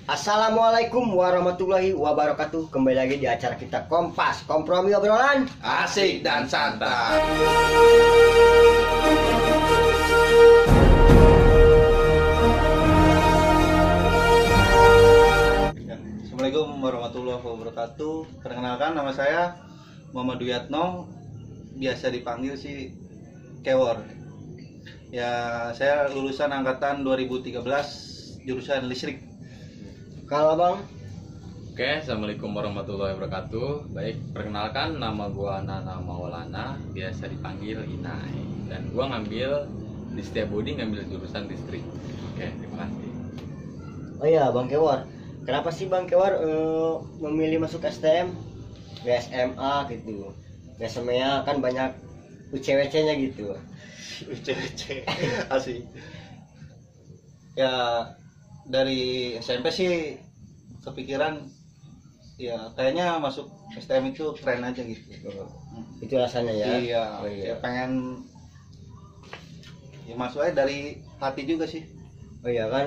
Assalamualaikum warahmatullahi wabarakatuh. Kembali lagi di acara kita Kompas, kompromi obrolan asik dan santai. Assalamualaikum warahmatullahi wabarakatuh. Perkenalkan, nama saya Muhammad Duyatno, biasa dipanggil si Kewor. Ya, saya lulusan angkatan 2013 jurusan listrik. Kalau Bang, Oke, Assalamualaikum warahmatullahi wabarakatuh. Baik, perkenalkan, nama gua Nana Maulana, biasa dipanggil Inai. Dan gua ngambil di Setiabudi, ngambil jurusan listrik. Oke, terima kasih. oh iya Bang Kewar, kenapa sih Bang Kewar memilih masuk STM, gak SMA gitu? Gak SMA kan banyak UCWC-nya gitu. UCC asik. Ya, dari SMP sih kepikiran ya kayaknya masuk STM itu keren aja gitu. Itu alasannya ya. Iya, Oh, iya. ya pengen ya masuk aja dari hati juga sih. Oh iya kan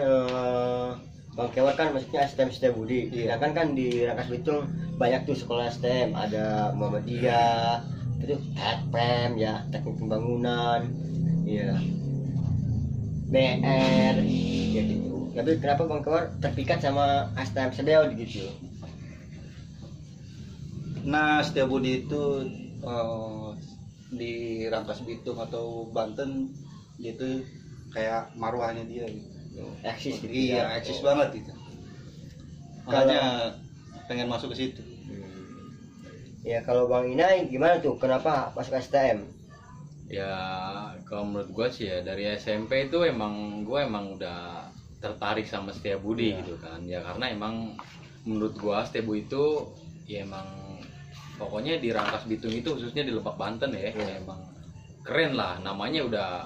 Bang Kewar kan maksudnya STM Setiabudi. Iya. Sedangkan kan di Rangkas Bitung banyak tuh sekolah STM, ada Muhammadiyah, itu TPM ya, Teknik Pembangunan, iya. BR ya gitu. Tapi kenapa Bang Kewar terpikat sama STM Setiabudi gitu? Nah, Setiabudi itu di Rangkas Bitung atau Banten gitu kayak marwahnya dia gitu. Eksis gitu Iya, ya. eksis Oh. banget gitu. Makanya pengen masuk ke situ. Ya kalau Bang Inai gimana tuh? Kenapa masuk STM? Ya, kalau menurut gua sih ya, dari SMP itu gua emang udah tertarik sama Setiabudi gitu kan. Ya karena emang menurut gua Setiabudi itu ya emang pokoknya di Rangkas Bitung itu, khususnya di Lebak Banten ya, ya emang keren lah, namanya udah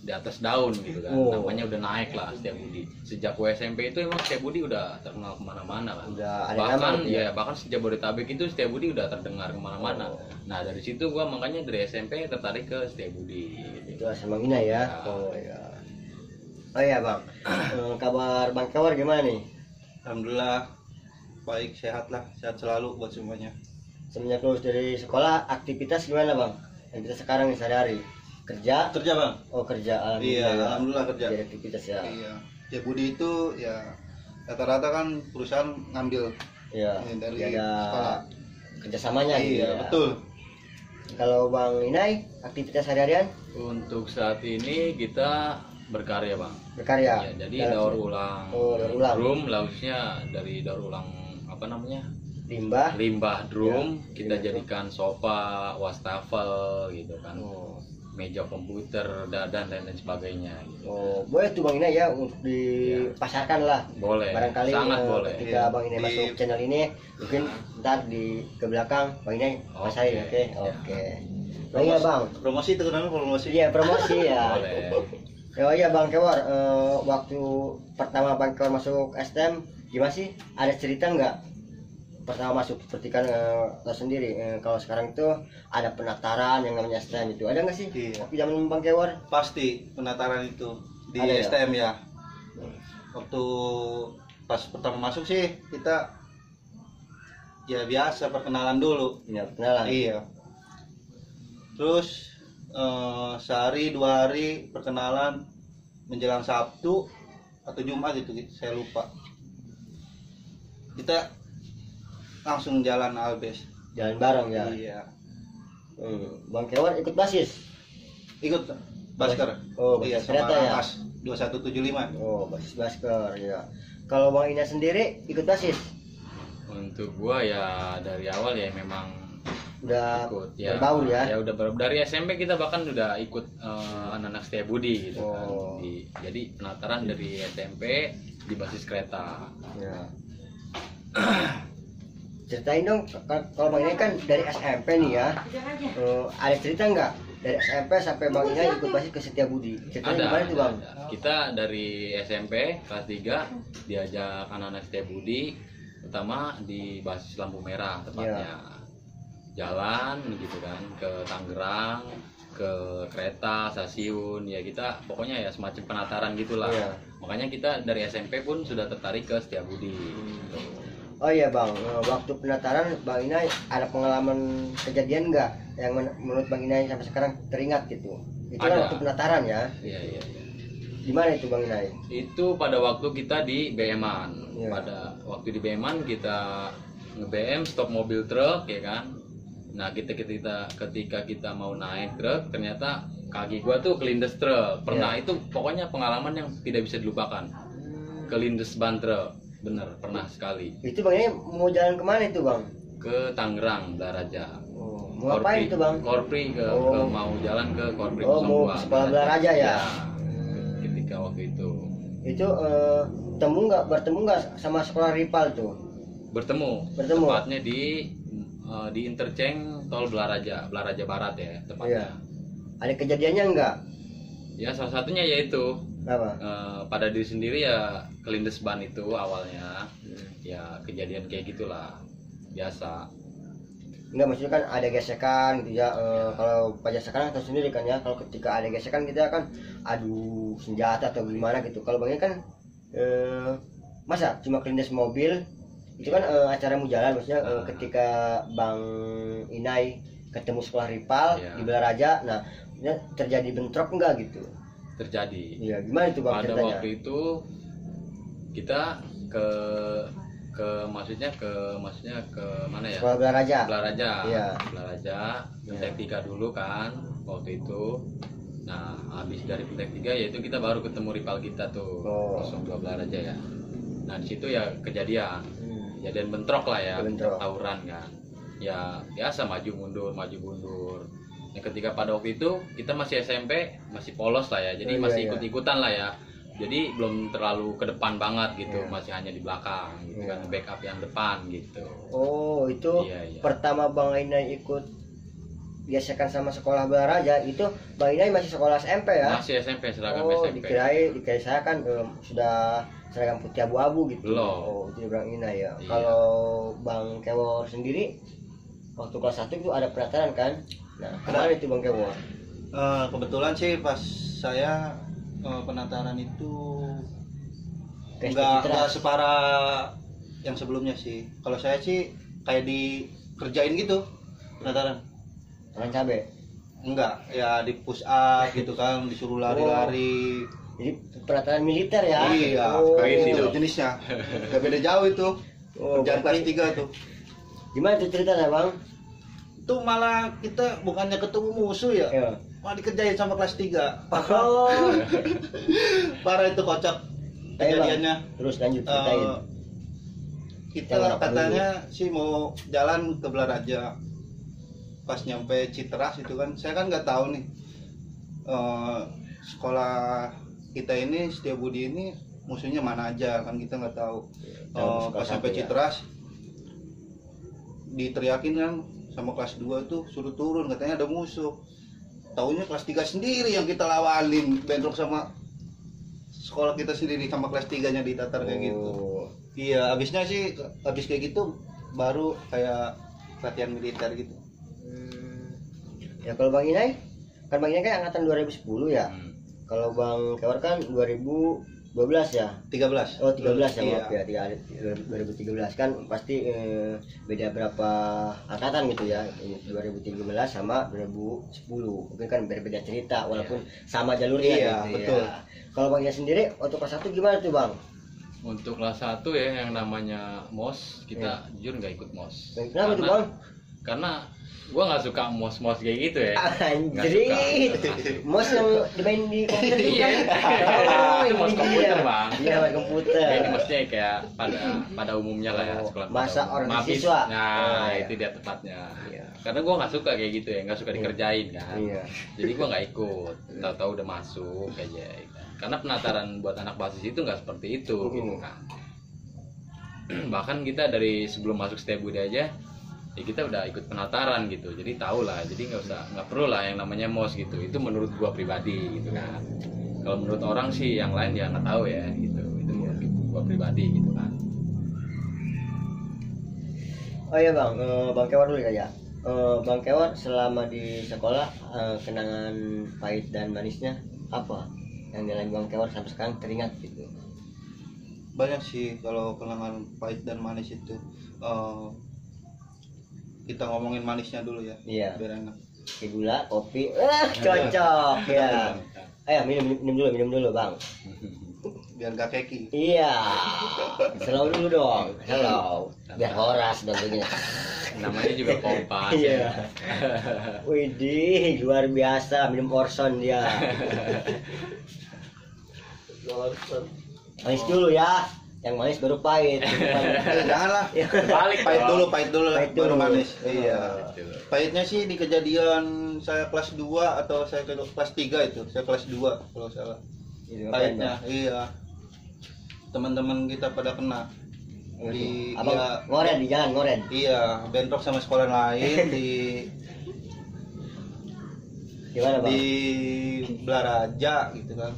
di atas daun gitu kan. Oh. Namanya udah naik lah Setiabudi. Sejak gua SMP itu emang Setiabudi udah terkenal kemana-mana kan. Udah ada Bahkan nama gitu ya? bahkan sejak Jabodetabek itu Setiabudi udah terdengar kemana-mana. Oh. Nah dari situ gua makanya dari SMP tertarik ke Setiabudi gitu. Itu sama Bang Inai ya. Ya. Oh ya. Oh iya Bang. Kabar Bang Kewar gimana nih? Alhamdulillah baik, sehat lah, sehat selalu buat semuanya. Semenjak lulus dari sekolah, aktivitas gimana Bang? Yang kita sekarang nih sehari-hari kerja? Kerja bang? Oh kerja, Iya, ya. alhamdulillah kerja. Jadi aktivitas ya. Iya. Ya Budi itu ya rata-rata kan perusahaan ngambil Iya. dari Jadi ada sekolah. kerjasamanya gitu Iya, ya. betul. Kalau Bang Inai, aktivitas sehari-harian Untuk saat ini kita berkarya bang. berkarya. Ya, jadi Dalam- daur ulang. Oh, daur ulang. Drum, khususnya dari daur ulang apa namanya? Limbah. Limbah drum, Ya, kita limbah jadikan sofa, wastafel gitu kan. Oh. Meja komputer dan lain sebagainya gitu. Oh, boleh tuh Bang Inai ya untuk dipasarkan lah. Boleh. Barangkali Sangat boleh. ketika Iya. Bang Inai Di- masuk channel ini, mungkin ntar ke belakang Bang Inai Oke. pasarin, oke? Ya. Oke. Oh iya Bang, Promosi itu kan promosi. iya promosi ya. Boleh. Oh iya Bang Kewar, waktu pertama Bang Kewar masuk STM, gimana sih? Ada cerita nggak? Pertama masuk, seperti kan tahu sendiri, kalau sekarang itu ada penataran yang namanya STM itu, ada nggak sih? Iya. Waktu zaman Bang Kewar? Pasti penataran itu di Ada ya? STM ya. Waktu pas pertama masuk sih kita ya biasa perkenalan dulu. Ya, kenalan. Iya. Terus sehari 2 hari perkenalan menjelang Sabtu atau Jumat itu saya lupa. Kita langsung jalan Albes. Jalan bareng ya. Iya. Bang Kewar ikut basis. Ikut Basker. Oh, iya, basis sama kereta ya? Mas 2175. Oh, basis Basker ya. Kalau Bang Ina sendiri ikut basis, Untuk gua ya dari awal ya memang udah ikut ya. berbaur ya. Ya udah dari SMP kita bahkan udah ikut anak-anak Setiabudi gitu kan. Oh. Jadi penataran dari SMP di basis kereta. Ya. Ceritain dong, kalau Bang Ina kan dari SMP nih ya. Ada cerita nggak dari SMP sampai Bang Ina ikut basis ke Setiabudi? Ceritanya gimana tuh Bang? ada. Kita dari SMP kelas 3 diajak anak-anak Setiabudi, pertama di basis lampu merah tepatnya. Jalan gitu kan ke Tangerang, ke kereta, stasiun, ya kita pokoknya ya semacam penataran gitulah. Iya. Makanya kita dari SMP pun sudah tertarik ke Setiabudi. Gitu. Oh iya bang, waktu penataran Bang Inai ada pengalaman kejadian nggak yang menurut Bang Inai sampai sekarang teringat gitu? Itu kan Ada. waktu penataran ya. Iya, iya, iya. Gimana itu Bang Inai? Itu pada waktu kita di BM-an. Iya. Pada waktu di BM-an kita nge-BM stop mobil truk ya kan. Nah, ketika kita mau naik truk ternyata kaki gua tuh kelindes truk. Pernah itu pokoknya pengalaman yang tidak bisa dilupakan. Kelindes ban truk. Bener, pernah sekali. Itu Bang Inai mau jalan kemana itu Bang? Ke Tangerang, Blaraja. Oh, mau ngapain itu Bang? Korpri ke Oh. mau jalan ke Korpri Oh, mau 02, ke sekolah Blaraja ya? Ketika waktu itu Itu bertemu nggak sama sekolah Ripal tuh? bertemu. Bertemu. Tepatnya di interchange tol Blaraja Barat ya Iya. tepatnya. Ada kejadiannya nggak? Ya salah satunya yaitu Apa? pada diri sendiri ya kelindes ban itu awalnya. Ya kejadian kayak gitulah biasa. Enggak, maksudnya kan ada gesekan gitu ya. Kalau pajak sekarang tahu sendiri kan ya, kalau ketika ada gesekan kita kan adu senjata atau gimana gitu. Kalau Bang Inai kan masa cuma kelindes mobil itu kan acara mau jalan, maksudnya ketika Bang Inai ketemu sekolah Ripal Iya. di Blaraja, nah ini terjadi bentrok enggak gitu? Terjadi. Iya, gimana itu Bang Pada ceritanya? waktu itu kita maksudnya ke mana ya? Sekolah Blaraja. Blaraja. Iya. Blaraja, Pentek 3 dulu kan waktu itu. Nah, habis dari Pentek 3 yaitu kita baru ketemu rival kita tuh. Oh. 02 Blaraja ya. Nah, di situ ya kejadian bentrok lah ya, Bentrok. tawuran kan. Ya biasa maju mundur. Nah, ketika pada waktu itu kita masih SMP, masih polos lah ya. Jadi Oh, iya, masih iya. ikut-ikutan lah ya. Jadi belum terlalu ke depan banget gitu, Iya. masih hanya di belakang gitu Iya. kan, backup yang depan gitu. Oh, itu Iya, iya. pertama Bang Inai ikut gesekan sama sekolah Blaraja itu Bang Inai masih sekolah SMP ya? Masih SMP, seragam Oh, SMP. dikira saya kan sudah seragam putih abu-abu gitu. Belum. Oh, itu Bang Inai ya. Iya. Kalau Bang Kewor sendiri waktu kelas 1 itu ada penataran kan? Nah, kemana itu Bang Kewor? Kebetulan sih pas saya penataran itu Pesta nggak Citra. separah yang sebelumnya sih. Kalau saya sih kayak dikerjain gitu penataran. Tangan cabe. Enggak, ya di push up gitu kan, disuruh lari-lari. Jadi penataran militer ya? Iya, Oh, crazy itu dong. jenisnya. Gak beda jauh itu. Oh, Kerjaan kelas berarti- 3 tuh. Gimana tuh ceritanya Bang? Itu malah kita bukannya ketemu musuh ya, Iya. malah dikerjain sama kelas 3. Oh, Parah itu kocak kejadiannya. terus lanjut ceritain. Kita Jangan apa katanya sih mau jalan ke Blaraja. Pas nyampe Citras itu kan, saya kan nggak tahu nih sekolah kita ini Setiabudi ini musuhnya mana aja kan, kita nggak tahu. Tahu sekolah Pas sampai satu ya. Citras diteriakin kan sama kelas 2 tuh suruh turun, katanya ada musuh. Taunya kelas 3 sendiri yang kita lawanin, bentrok sama sekolah kita sendiri, sama kelas 3-nya ditatar kayak gitu. Oh. Iya, habis kayak gitu baru kayak latihan militer gitu. Ya kalau Bang Inai kan kan angkatan 2010 ya. Hmm. Kalau Bang Kewar kan 2012 ya. 13. Oh 13 ya, Iya. maaf ya, 2013 kan pasti beda berapa angkatan gitu ya. 2013 sama 2010 mungkin kan berbeda cerita walaupun sama jalurnya Iya, gitu betul. ya. Kalau Bang Inai sendiri untuk kelas 1 gimana tuh Bang? Untuk kelas 1 ya yang namanya MOS, kita jujur nggak ikut MOS. Kenapa tuh Bang? Karena gua nggak suka MOS kayak gitu ya. Anjrit. Mos yang dimain di komputer itu Iya. kan? Itu mos ini komputer, dia. Bang. Iya, main komputer. Ini maksudnya kayak pada umumnya lah ya, Oh, sekolah masa pada umum. organisasi Mabis. siswa. Nah, Oh, iya. itu dia tepatnya. Iya. Karena gua nggak suka kayak gitu ya, nggak suka dikerjain kan. Iya. Jadi gua nggak ikut. Tahu-tahu udah masuk aja. Karena penataran buat anak basis itu nggak seperti itu gitu kan. Bahkan kita dari sebelum masuk Setiabudi aja ya kita udah ikut penataran gitu, jadi tahu lah, jadi nggak perlu lah yang namanya MOS gitu. Itu menurut gua pribadi gitu kan. Kalau menurut orang sih yang lain ya nggak tahu ya gitu, itu menurut gua pribadi gitu kan. Oh iya Bang, Bang Kewar dulu ya. Bang Kewar selama di sekolah, kenangan pahit dan manisnya apa yang nilai Bang Kewar sampai sekarang teringat gitu? Banyak sih kalau kenangan pahit dan manis itu. Kita ngomongin manisnya dulu ya, Iya. biar enak. Kayak gula, kopi, cocok ya. Ayo minum dulu Bang. Biar gak keki. Iya. Slow dulu dong, slow. Biar horas dong begini. Namanya juga kompas. Iya. Widih, luar biasa minum Orson dia. Manis dulu ya. Yang manis baru pahit. Janganlah. Balik Pahit dulu, baru manis. Iya. Iya. Pahitnya sih di kejadian saya kelas 2 atau saya kelas 3 itu. Saya kelas 2 kalau salah. Gitu, Pahitnya, iya. Teman-teman kita pada kena. Di Abang ya, ngoren di jalan ngoren. iya, bentrok sama sekolah lain di Gimana Bang? di Blaraja gitu kan.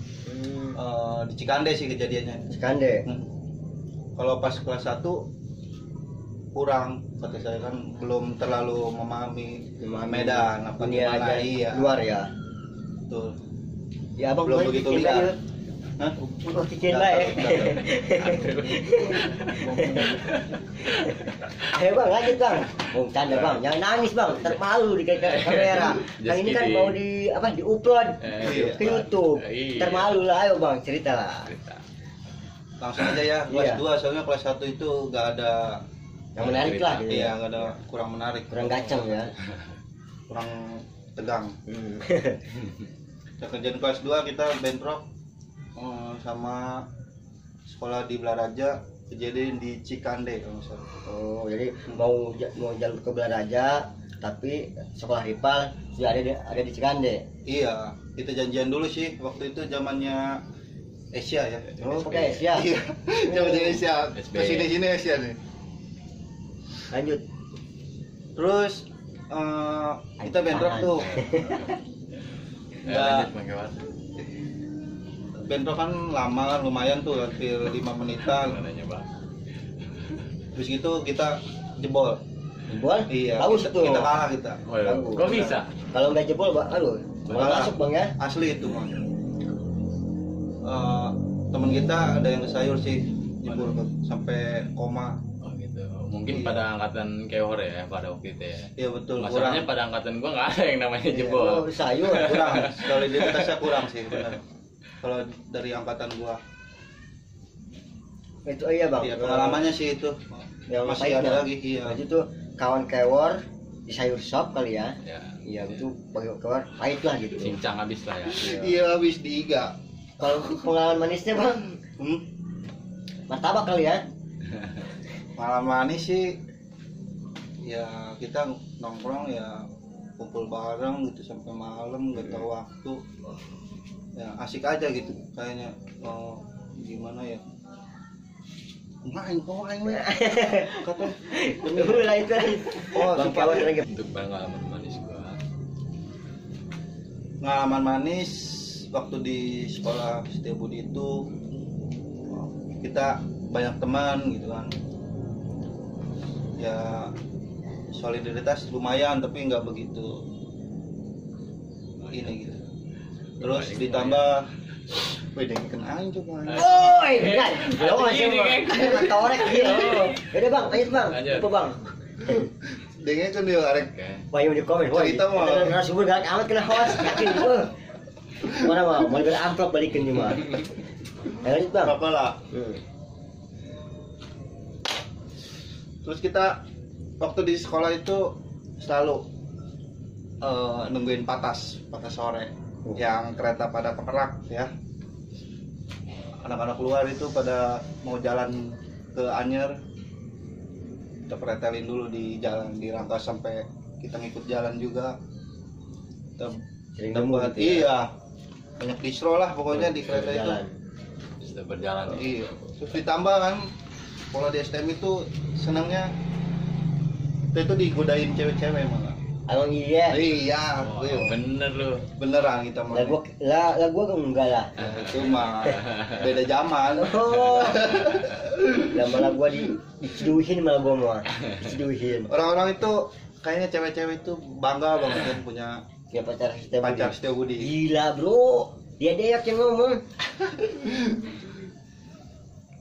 Di Cikande sih kejadiannya. Sekande. Kalau pas kelas 1 kurang, kata saya kan belum terlalu memahami Medan apa dunia gimana. aja Iya, luar ya. betul. Ya Abang Belum boleh begitu bikin liar. lagi. Hah? Oh, bikin lah ya. Ayo Bang, lanjut Bang. Oh, canda Bang, jangan nangis Bang, ntar malu di kamera. Yang ini kan kidding. mau di-upload Iya. ke YouTube. Iya. Ntar malu lah, ayo Bang, cerita lah. Langsung aja ya, kelas Iya. 2 soalnya kelas 1 itu nggak ada, Yang menarik lah gitu. iya nggak ada, kurang menarik, Kurang gaceng ya. kurang tegang. Hmm. Ya, kejadian kelas 2 kita bentrok sama sekolah di Blaraja, kejadian di Cikande kalau nggak salah. Oh, jadi mau jalur ke Blaraja, tapi sekolah rival sudah ada di Cikande. Iya, kita janjian dulu sih waktu itu zamannya Asia ya. Oh, pakai es ya. Iya, zamannya Asia. SB. Kesini Asia nih. Lanjut. Terus kita bentrok tuh. Lanjut Bang Kewar. Bentrok kan lama kan, lumayan tuh hampir 5 menitan. Nanya Bang. Terus gitu kita jebol. Jebol? Iya, Bagus kita, tuh. kita kalah kita. Waduh, kok bisa? Kalau nggak jebol, aduh, malah Kalah. masuk Bang ya. Asli itu Bang. Temen kita ada yang kesayur sih, jebol sampai koma. Oh gitu. Mungkin Iya. pada angkatan Kewar ya pada waktu itu ya. Iya betul. Masalahnya pada angkatan gua nggak ada yang namanya Oh, jebol. sayur. kurang soliditasnya kurang sih benar. Kalau dari angkatan gua, Itu iya Bang. iya pengalamannya sih itu. Yang Masih pahitnya. ada lagi, iya. Berarti itu kawan Kewar di sayur shop kali ya. Ya. Iya, itu bagi Kewar pahit lah gitu. Cincang habis lah ya. Iya habis diiga. Kalau pengalaman manisnya Bang, martabak kali ya. Malam manis sih, ya kita nongkrong ya kumpul bareng gitu sampai malam nggak tahu waktu. Ya asik aja gitu kayaknya. Gimana ya? Main kata. Dulu lah itu. Oh, Bang suka. Kewar lagi. Untuk pengalaman manis gua. Pengalaman manis waktu di sekolah Setiabudi itu kita banyak teman gitu kan. Ya solidaritas lumayan tapi nggak begitu ini gitu. Terus ditambah, wih dengan kenaan juga. Woi, kan. Lo masih Ini, Bang. kan. Korek gitu. Yaudah Bang, lanjut Bang. Lanjut. Apa Bang? Dengan kan dia arek Oke. Wah, yang di komen. Wah, kita mau- narasumber galak amat kena host. Yakin gue. Mana mau? Mau beli amplop balikin nih mah. Lanjut Bang. apa lah. Terus kita waktu di sekolah itu selalu nungguin patas sore yang kereta pada keperak ya. Anak-anak keluar itu pada mau jalan ke Anyer, kita pretelin dulu di jalan di Rangkas sampai kita ngikut jalan juga. Sering Kita nemu buat, gitu ya. iya banyak distro lah pokoknya di kereta itu. Jalan. Sudah berjalan. Iya. Terus ditambah kan pola di STM itu senangnya kita itu digodain cewek-cewek malah. Abang iya. Iya, Oh, iya. bener lu. Beneran kita mah. Lah gua enggak lah. Itu mah beda zaman. Oh. Lah malah gua diciduhin malah gua mah. Diciduhin. Orang-orang itu kayaknya cewek-cewek itu bangga banget kan punya Ya pacar setia budi. pacar setia budi. Gila bro, dia yakin ngomong.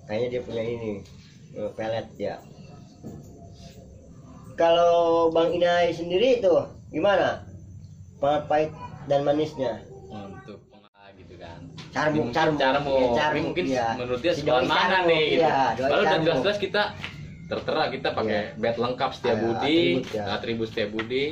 Kayaknya dia punya ini pelet ya. Kalau Bang Inai sendiri itu gimana? Pahit dan manisnya. Untuk gitu kan. Carmuk, Mungkin carmuk. Ya, Ini mungkin iya. menurut dia Si sekolah doi mana carmuk, nih gitu. iya, doi Kalau udah carmuk. jelas-jelas kita tertera kita pakai bed lengkap setia Ada budi, atribut, ya. atribut setia budi.